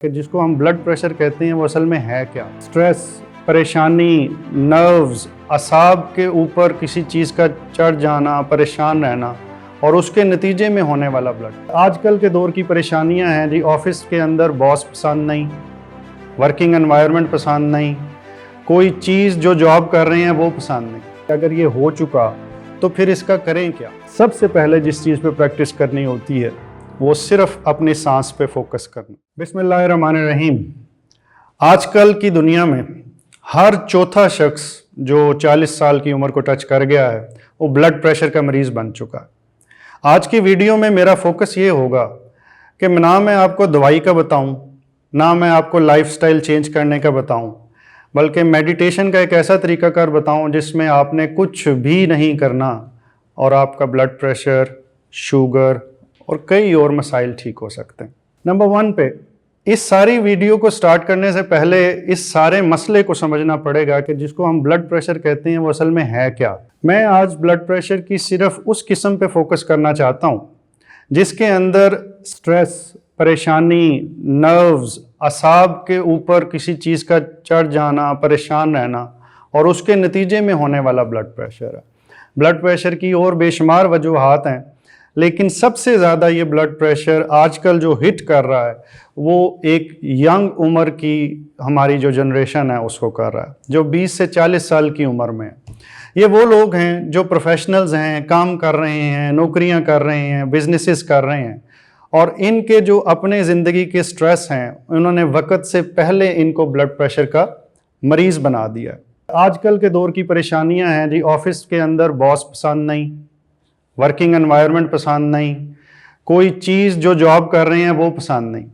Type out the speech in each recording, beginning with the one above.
کہ جس کو ہم بلڈ پریشر کہتے ہیں وہ اصل میں ہے کیا؟ سٹریس، پریشانی، نروز، اعصاب کے اوپر کسی چیز کا چڑھ جانا، پریشان رہنا اور اس کے نتیجے میں ہونے والا بلڈ۔ آج کل کے دور کی پریشانیاں ہیں جی، آفس کے اندر باس پسند نہیں، ورکنگ انوائرمنٹ پسند نہیں، کوئی چیز جو جاب کر رہے ہیں وہ پسند نہیں۔ اگر یہ ہو چکا تو پھر اس کا کریں کیا؟ سب سے پہلے جس چیز پہ پریکٹس کرنی ہوتی ہے وہ صرف اپنی سانس پہ فوکس کرنا۔ بسم اللہ الرحمن الرحیم۔ آج کل کی دنیا میں ہر چوتھا شخص جو 40 سال کی عمر کو ٹچ کر گیا ہے وہ بلڈ پریشر کا مریض بن چکا ہے۔ آج کی ویڈیو میں میرا فوکس یہ ہوگا کہ نہ میں آپ کو دوائی کا بتاؤں، نہ میں آپ کو لائف سٹائل چینج کرنے کا بتاؤں، بلکہ میڈیٹیشن کا ایک ایسا طریقہ کار بتاؤں جس میں آپ نے کچھ بھی نہیں کرنا اور آپ کا بلڈ پریشر، شوگر اور کئی اور مسائل ٹھیک ہو سکتے ہیں۔ نمبر 1 پہ اس ساری ویڈیو کو سٹارٹ کرنے سے پہلے اس سارے مسئلے کو سمجھنا پڑے گا کہ جس کو ہم بلڈ پریشر کہتے ہیں وہ اصل میں ہے کیا۔ میں آج بلڈ پریشر کی صرف اس قسم پہ فوکس کرنا چاہتا ہوں جس کے اندر سٹریس، پریشانی، نروز، اعصاب کے اوپر کسی چیز کا چڑھ جانا، پریشان رہنا اور اس کے نتیجے میں ہونے والا بلڈ پریشر ہے۔ بلڈ پریشر کی اور بے شمار وجوہات ہیں، لیکن سب سے زیادہ یہ بلڈ پریشر آج کل جو ہٹ کر رہا ہے وہ ایک ینگ عمر کی ہماری جو جنریشن ہے اس کو کر رہا ہے، جو 20 سے 40 سال کی عمر میں ہے۔ یہ وہ لوگ ہیں جو پروفیشنلز ہیں، کام کر رہے ہیں، نوکریاں کر رہے ہیں، بزنسز کر رہے ہیں، اور ان کے جو اپنے زندگی کے سٹریس ہیں انہوں نے وقت سے پہلے ان کو بلڈ پریشر کا مریض بنا دیا ہے۔ آج کل کے دور کی پریشانیاں ہیں جی، آفس کے اندر باس پسند نہیں، ورکنگ انوائرمنٹ پسند نہیں، کوئی چیز جو جاب کر رہے ہیں وہ پسند نہیں،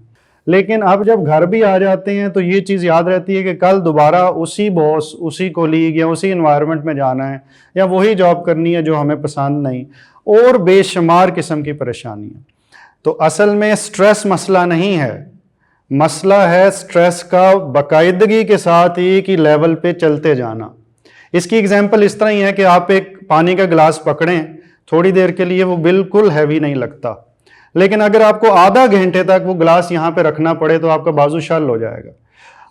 لیکن اب جب گھر بھی آ جاتے ہیں تو یہ چیز یاد رہتی ہے کہ کل دوبارہ اسی باس، اسی کولیگ یا اسی انوائرمنٹ میں جانا ہے یا وہی جاب کرنی ہے جو ہمیں پسند نہیں، اور بے شمار قسم کی پریشانیاں۔ تو اصل میں سٹریس مسئلہ نہیں ہے، مسئلہ ہے سٹریس کا باقاعدگی کے ساتھ ایک ہی لیول پہ چلتے جانا۔ اس کی اگزامپل اس طرح ہی ہے کہ آپ ایک پانی کا گلاس پکڑیں، تھوڑی دیر کے لیے وہ بالکل ہیوی نہیں لگتا، لیکن اگر آپ کو آدھا گھنٹے تک وہ گلاس یہاں پہ رکھنا پڑے تو آپ کا بازو شل ہو جائے گا۔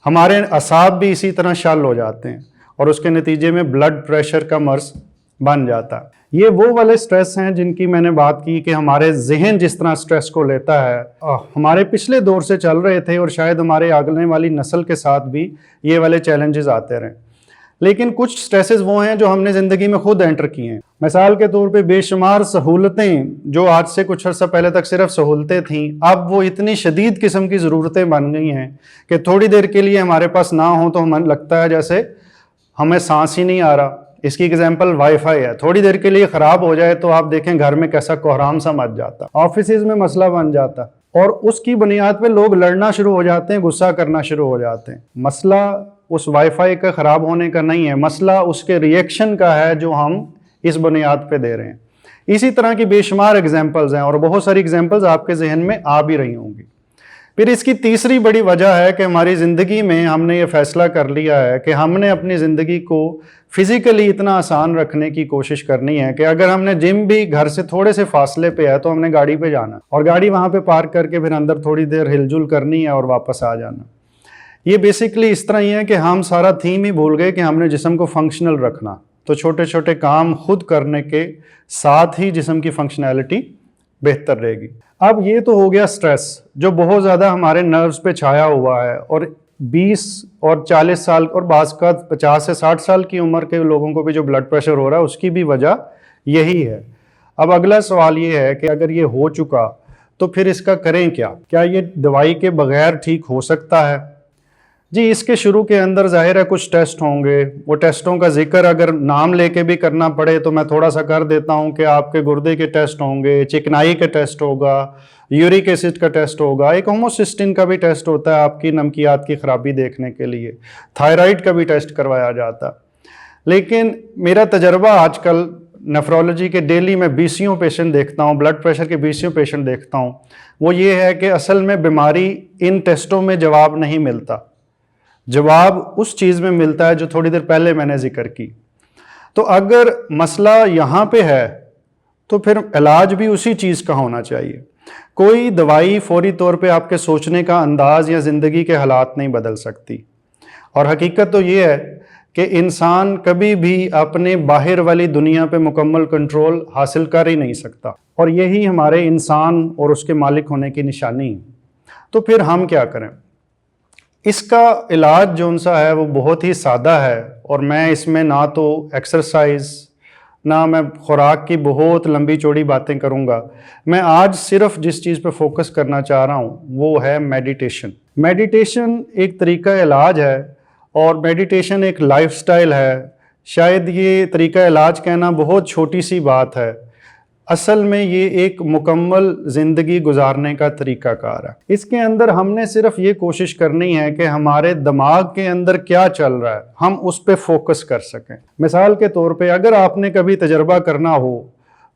ہمارے اعصاب بھی اسی طرح شل ہو جاتے ہیں اور اس کے نتیجے میں بلڈ پریشر کا مرض بن جاتا ہے۔ یہ وہ والے سٹریس ہیں جن کی میں نے بات کی کہ ہمارے ذہن جس طرح سٹریس کو لیتا ہے، ہمارے پچھلے دور سے چل رہے تھے اور شاید ہمارے آگے والی نسل کے ساتھ بھی یہ والے چیلنجز آتے رہے، لیکن کچھ سٹریسز وہ ہیں جو ہم نے زندگی میں خود انٹر کیے ہیں۔ مثال کے طور پہ بے شمار سہولتیں جو آج سے کچھ عرصہ پہلے تک صرف سہولتیں تھیں، اب وہ اتنی شدید قسم کی ضرورتیں بن گئی ہیں کہ تھوڑی دیر کے لیے ہمارے پاس نہ ہوں تو ہمیں لگتا ہے جیسے ہمیں سانس ہی نہیں آ رہا۔ اس کی ایگزامپل وائی فائی ہے، تھوڑی دیر کے لیے خراب ہو جائے تو آپ دیکھیں گھر میں کیسا کوہرام سا مچ جاتا، آفیسز میں مسئلہ بن جاتا، اور اس کی بنیاد پہ لوگ لڑنا شروع ہو جاتے ہیں، غصہ کرنا شروع ہو جاتے ہیں۔ مسئلہ اس وائی فائی کا خراب ہونے کا نہیں ہے، مسئلہ اس کے ری ایکشن کا ہے جو ہم اس بنیاد پہ دے رہے ہیں۔ اسی طرح کی بے شمار ایگزامپلز ہیں اور بہت ساری ایگزامپلز آپ کے ذہن میں آ بھی رہی ہوں گی۔ پھر اس کی تیسری بڑی وجہ ہے کہ ہماری زندگی میں ہم نے یہ فیصلہ کر لیا ہے کہ ہم نے اپنی زندگی کو فزیکلی اتنا آسان رکھنے کی کوشش کرنی ہے کہ اگر ہم نے جم بھی گھر سے تھوڑے سے فاصلے پہ ہے تو ہم نے گاڑی پہ جانا اور گاڑی وہاں پہ پارک کر کے پھر اندر تھوڑی دیر ہل جل کرنی ہے اور واپس آ جانا۔ یہ بیسکلی اس طرح ہی ہے کہ ہم سارا تھیم ہی بھول گئے کہ ہم نے جسم کو فنکشنل رکھنا، تو چھوٹے چھوٹے کام خود کرنے کے ساتھ ہی جسم کی فنکشنالٹی بہتر رہے گی۔ اب یہ تو ہو گیا سٹریس جو بہت زیادہ ہمارے نروز پہ چھایا ہوا ہے، اور 20 اور 40 سال اور بعض کا 50 سے 60 سال کی عمر کے لوگوں کو بھی جو بلڈ پریشر ہو رہا ہے اس کی بھی وجہ یہی ہے۔ اب اگلا سوال یہ ہے کہ اگر یہ ہو چکا تو پھر اس کا کریں کیا؟ کیا یہ دوائی کے بغیر ٹھیک ہو سکتا ہے؟ جی، اس کے شروع کے اندر ظاہر ہے کچھ ٹیسٹ ہوں گے، وہ ٹیسٹوں کا ذکر اگر نام لے کے بھی کرنا پڑے تو میں تھوڑا سا کر دیتا ہوں کہ آپ کے گردے کے ٹیسٹ ہوں گے، چکنائی کے ٹیسٹ ہوگا، یورک ایسڈ کا ٹیسٹ ہوگا، ایک ہوموسسٹین کا بھی ٹیسٹ ہوتا ہے آپ کی نمکیات کی خرابی دیکھنے کے لیے، تھائرائیڈ کا بھی ٹیسٹ کروایا جاتا۔ لیکن میرا تجربہ آج کل نیفرولوجی کے ڈیلی میں 20 پیشنٹ دیکھتا ہوں، بلڈ پریشر کے 20 پیشنٹ دیکھتا ہوں، وہ یہ ہے کہ اصل میں بیماری ان ٹیسٹوں میں جواب نہیں ملتا، جواب اس چیز میں ملتا ہے جو تھوڑی دیر پہلے میں نے ذکر کی۔ تو اگر مسئلہ یہاں پہ ہے تو پھر علاج بھی اسی چیز کا ہونا چاہیے۔ کوئی دوائی فوری طور پہ آپ کے سوچنے کا انداز یا زندگی کے حالات نہیں بدل سکتی، اور حقیقت تو یہ ہے کہ انسان کبھی بھی اپنے باہر والی دنیا پہ مکمل کنٹرول حاصل کر ہی نہیں سکتا، اور یہی ہمارے انسان اور اس کے مالک ہونے کی نشانی ہے۔ تو پھر ہم کیا کریں؟ اس کا علاج جو سا ہے وہ بہت ہی سادہ ہے، اور میں اس میں نہ تو ایکسرسائز نہ میں خوراک کی بہت لمبی چوڑی باتیں کروں گا۔ میں آج صرف جس چیز پہ فوکس کرنا چاہ رہا ہوں وہ ہے میڈیٹیشن۔ میڈیٹیشن ایک طریقہ علاج ہے، اور میڈیٹیشن ایک لائف سٹائل ہے۔ شاید یہ طریقہ علاج کہنا بہت چھوٹی سی بات ہے، اصل میں یہ ایک مکمل زندگی گزارنے کا طریقہ کار ہے۔ اس کے اندر ہم نے صرف یہ کوشش کرنی ہے کہ ہمارے دماغ کے اندر کیا چل رہا ہے ہم اس پہ فوکس کر سکیں۔ مثال کے طور پہ اگر آپ نے کبھی تجربہ کرنا ہو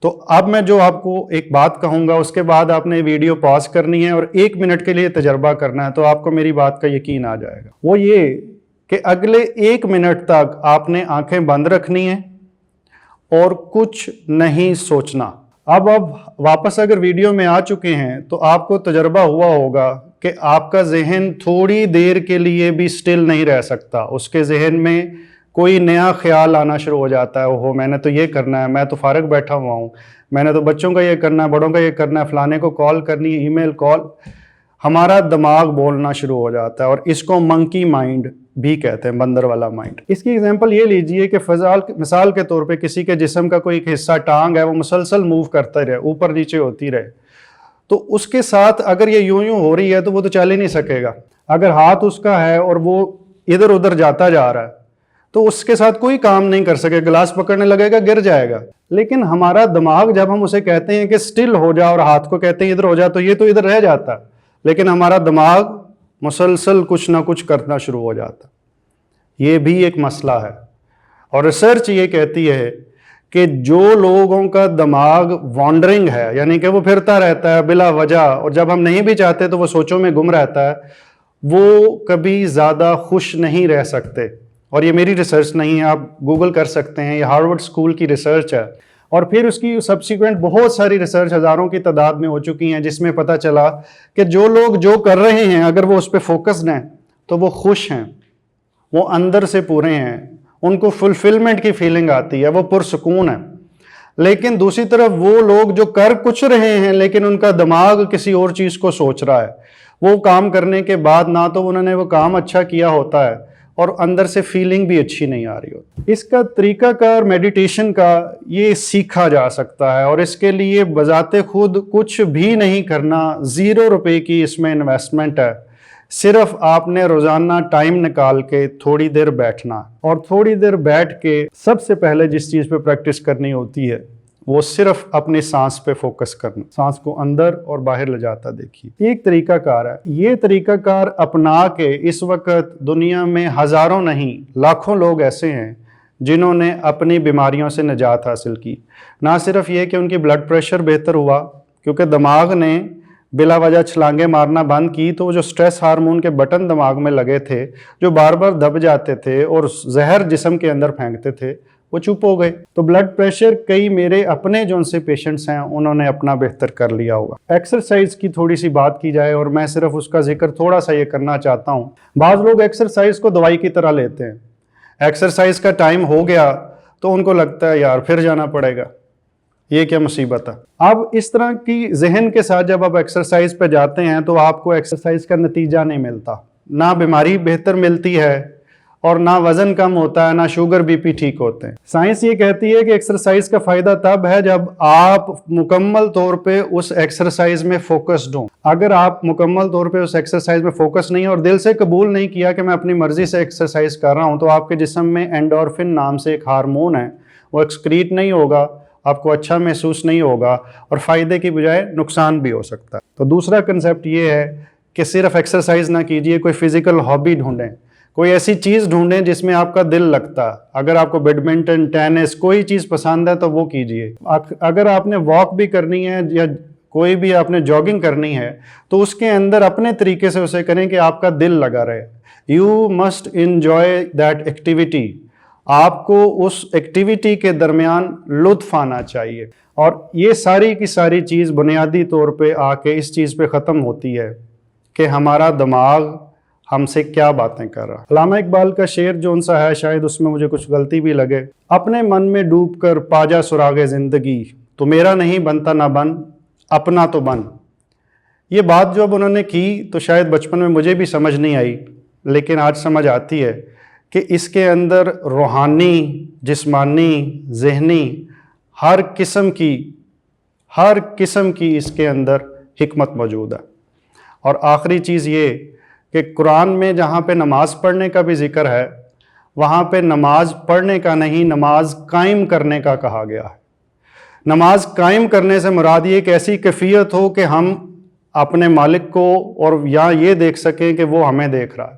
تو اب میں جو آپ کو ایک بات کہوں گا اس کے بعد آپ نے ویڈیو پاز کرنی ہے اور 1 منٹ کے لیے تجربہ کرنا ہے، تو آپ کو میری بات کا یقین آ جائے گا۔ وہ یہ کہ اگلے 1 منٹ تک آپ نے آنکھیں بند رکھنی ہیں اور کچھ نہیں سوچنا۔ اب واپس اگر ویڈیو میں آ چکے ہیں تو آپ کو تجربہ ہوا ہوگا کہ آپ کا ذہن تھوڑی دیر کے لیے بھی سٹل نہیں رہ سکتا، اس کے ذہن میں کوئی نیا خیال آنا شروع ہو جاتا ہے، اوہو میں نے تو یہ کرنا ہے، میں تو فارغ بیٹھا ہوا ہوں، میں نے تو بچوں کا یہ کرنا ہے، بڑوں کا یہ کرنا ہے، فلانے کو کال کرنی ہے، ای میل کال۔ ہمارا دماغ بولنا شروع ہو جاتا ہے، اور اس کو منکی مائنڈ بھی کہتے ہیں، بندر والا مائنڈ۔ اس کی ایگزامپل یہ لیجئے کہ مثال کے طور پہ کسی کے جسم کا کوئی حصہ ٹانگ ہے، وہ مسلسل موو کرتا رہے، اوپر نیچے ہوتی رہے، تو اس کے ساتھ اگر یہ یوں ہو رہی ہے تو وہ تو چل ہی نہیں سکے گا۔ اگر ہاتھ اس کا ہے اور وہ ادھر ادھر جاتا جا رہا ہے تو اس کے ساتھ کوئی کام نہیں کر سکے، گلاس پکڑنے لگے گا گر جائے گا۔ لیکن ہمارا دماغ جب ہم اسے کہتے ہیں کہ سٹل ہو جا اور ہاتھ کو کہتے ہیں ادھر ہو جا، تو یہ تو ادھر رہ جاتا ہے، لیکن ہمارا دماغ مسلسل کچھ نہ کچھ کرنا شروع ہو جاتا۔ یہ بھی ایک مسئلہ ہے، اور ریسرچ یہ کہتی ہے کہ جو لوگوں کا دماغ وانڈرنگ ہے، یعنی کہ وہ پھرتا رہتا ہے بلا وجہ، اور جب ہم نہیں بھی چاہتے تو وہ سوچوں میں گم رہتا ہے، وہ کبھی زیادہ خوش نہیں رہ سکتے۔ اور یہ میری ریسرچ نہیں ہے، آپ گوگل کر سکتے ہیں، یہ ہارورڈ اسکول کی ریسرچ ہے، اور پھر اس کی سبسیکوینٹ بہت ساری ریسرچ ہزاروں کی تعداد میں ہو چکی ہیں، جس میں پتہ چلا کہ جو لوگ جو کر رہے ہیں اگر وہ اس پہ فوکسڈ ہیں تو وہ خوش ہیں، وہ اندر سے پورے ہیں، ان کو فلفلمنٹ کی فیلنگ آتی ہے، وہ پرسکون ہے۔ لیکن دوسری طرف وہ لوگ جو کر کچھ رہے ہیں لیکن ان کا دماغ کسی اور چیز کو سوچ رہا ہے، وہ کام کرنے کے بعد نہ تو انہوں نے وہ کام اچھا کیا ہوتا ہے اور اندر سے فیلنگ بھی اچھی نہیں آ رہی ہوتی۔ اس کا طریقہ کار میڈیٹیشن کا یہ سیکھا جا سکتا ہے، اور اس کے لیے بذات خود کچھ بھی نہیں کرنا، 0 روپے کی اس میں انویسٹمنٹ ہے۔ صرف آپ نے روزانہ ٹائم نکال کے تھوڑی دیر بیٹھنا، اور تھوڑی دیر بیٹھ کے سب سے پہلے جس چیز پہ پریکٹس کرنی ہوتی ہے وہ صرف اپنی سانس پہ فوکس کرنا، سانس کو اندر اور باہر لے جاتا دیکھیے۔ ایک طریقہ کار ہے، یہ طریقہ کار اپنا کے اس وقت دنیا میں ہزاروں نہیں لاکھوں لوگ ایسے ہیں جنہوں نے اپنی بیماریوں سے نجات حاصل کی۔ نہ صرف یہ کہ ان کی بلڈ پریشر بہتر ہوا کیونکہ دماغ نے بلا وجہ چھلانگیں مارنا بند کی، تو جو سٹریس ہارمون کے بٹن دماغ میں لگے تھے جو بار بار دب جاتے تھے اور زہر جسم کے اندر پھینکتے تھے، وہ چپ ہو گئے۔ تو بلڈ پریشر کئی میرے اپنے جو ان سے پیشنٹس ہیں انہوں نے اپنا بہتر کر لیا ہوگا۔ ایکسرسائز کی تھوڑی سی بات کی جائے، اور میں صرف اس کا ذکر تھوڑا سا یہ کرنا چاہتا ہوں۔ بعض لوگ ایکسرسائز کو دوائی کی طرح لیتے ہیں، ایکسرسائز کا ٹائم ہو گیا تو ان کو لگتا ہے یار پھر جانا پڑے گا، یہ کیا مصیبت ہے۔ اب اس طرح کی ذہن کے ساتھ جب آپ ایکسرسائز پہ جاتے ہیں تو آپ کو ایکسرسائز کا نتیجہ نہیں ملتا، نہ بیماری بہتر ملتی ہے اور نہ وزن کم ہوتا ہے، نہ شوگر بی پی ٹھیک ہوتے ہیں۔ سائنس یہ کہتی ہے کہ ایکسرسائز کا فائدہ تب ہے جب آپ مکمل طور پہ اس ایکسرسائز میں فوکسڈ ہوں۔ اگر آپ مکمل طور پہ اس ایکسرسائز میں فوکس نہیں اور دل سے قبول نہیں کیا کہ میں اپنی مرضی سے ایکسرسائز کر رہا ہوں، تو آپ کے جسم میں اینڈورفن نام سے ایک ہارمون ہے، وہ ایکسکریٹ نہیں ہوگا، آپ کو اچھا محسوس نہیں ہوگا، اور فائدے کی بجائے نقصان بھی ہو سکتا ہے۔ تو دوسرا کنسیپٹ یہ ہے کہ صرف ایکسرسائز نہ کیجئے، کوئی فزیکل ہابی ڈھونڈیں، کوئی ایسی چیز ڈھونڈیں جس میں آپ کا دل لگتا ہے۔ اگر آپ کو بیڈمنٹن، ٹینس، کوئی چیز پسند ہے تو وہ کیجئے۔ اگر آپ نے واک بھی کرنی ہے یا کوئی بھی آپ نے جاگنگ کرنی ہے تو اس کے اندر اپنے طریقے سے اسے کریں کہ آپ کا دل لگا رہے۔ You must enjoy that activity, آپ کو اس ایکٹیویٹی کے درمیان لطف آنا چاہیے. اور یہ ساری کی ساری چیز بنیادی طور پہ آ کے اس چیز پہ ختم ہوتی ہے کہ ہمارا دماغ ہم سے کیا باتیں کر رہا. علامہ اقبال کا شعر جو ان سا ہے، شاید اس میں مجھے کچھ غلطی بھی لگے، اپنے من میں ڈوب کر پا جا سراغ زندگی، تو میرا نہیں بنتا نہ بن، اپنا تو بن. یہ بات جو اب انہوں نے کی تو شاید بچپن میں مجھے بھی سمجھ نہیں آئی، لیکن آج سمجھ آتی ہے کہ اس کے اندر روحانی، جسمانی، ذہنی ہر قسم کی اس کے اندر حکمت موجود ہے. اور آخری چیز یہ کہ قرآن میں جہاں پہ نماز پڑھنے کا بھی ذکر ہے، وہاں پہ نماز پڑھنے کا نہیں، نماز قائم کرنے کا کہا گیا ہے. نماز قائم کرنے سے مراد یہ ایک ایسی کیفیت ہو کہ ہم اپنے مالک کو اور یا یہ دیکھ سکیں کہ وہ ہمیں دیکھ رہا ہے.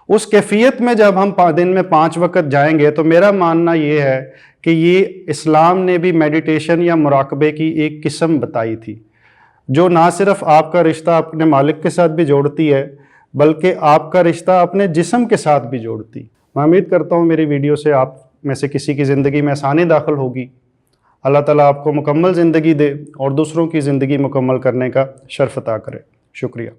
اس کیفیت میں جب ہم دن میں 5 وقت جائیں گے تو میرا ماننا یہ ہے کہ یہ اسلام نے بھی میڈیٹیشن یا مراقبے کی ایک قسم بتائی تھی، جو نہ صرف آپ کا رشتہ اپنے مالک کے ساتھ بھی جوڑتی ہے بلکہ آپ کا رشتہ اپنے جسم کے ساتھ بھی جوڑتی. میں امید کرتا ہوں میری ویڈیو سے آپ میں سے کسی کی زندگی میں آسانی داخل ہوگی. اللہ تعالیٰ آپ کو مکمل زندگی دے اور دوسروں کی زندگی مکمل کرنے کا شرف عطا کرے. شکریہ.